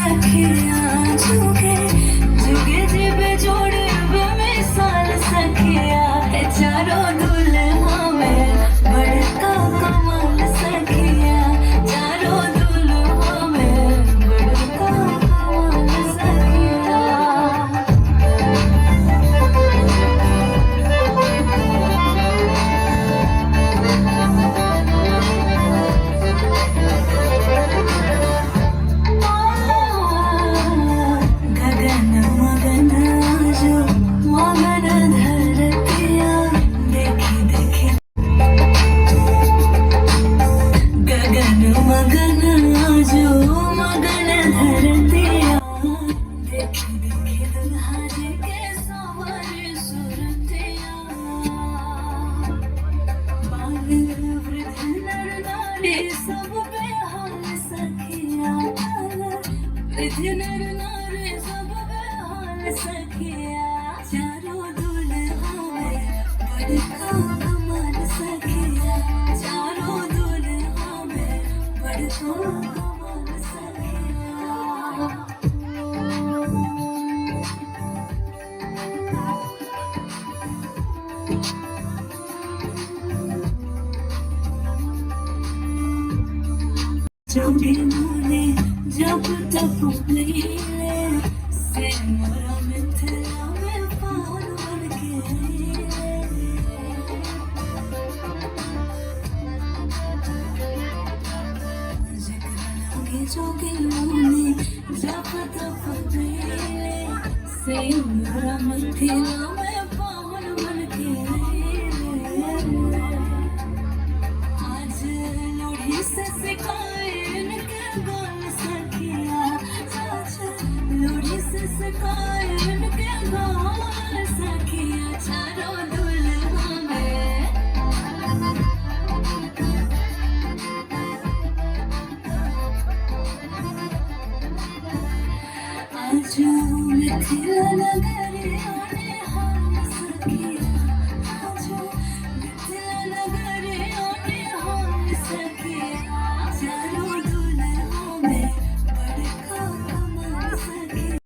सखिया जुगे जुगे जिबे जोड़े बेमिसाल सखिया है चारों दुल्हा में बड़का कमाल सखिया चारों दुल्हा में बड़का कमाल सखिया गगन मगन जो मगन धरतिया देखी देखी गगन मगन जो मगन धरतिया देखी देखी दुल्हा जी के सवार सुरतिया बानर वृद्ध नर नारी सब बेहाल सखिया वृद्ध नर नारी सब बेहाल सखिया चारों दुल्हा में बड़का कमाल सखिया चारों दुल्हा में बड़का कमाल सखिया जोगे मोने जब तक लीले से मोरा मिथिला में पार बन के जिक्र लगे जोगे मोने जब तक लीले से मोरा मिथिला में पार बन के आज लोढ़ी से सिखाए इनके गाल सखिया आज लोढ़ी से सिखाए इनके गाल सखिया चारों दुल्हा में आज मिथिला नगरिया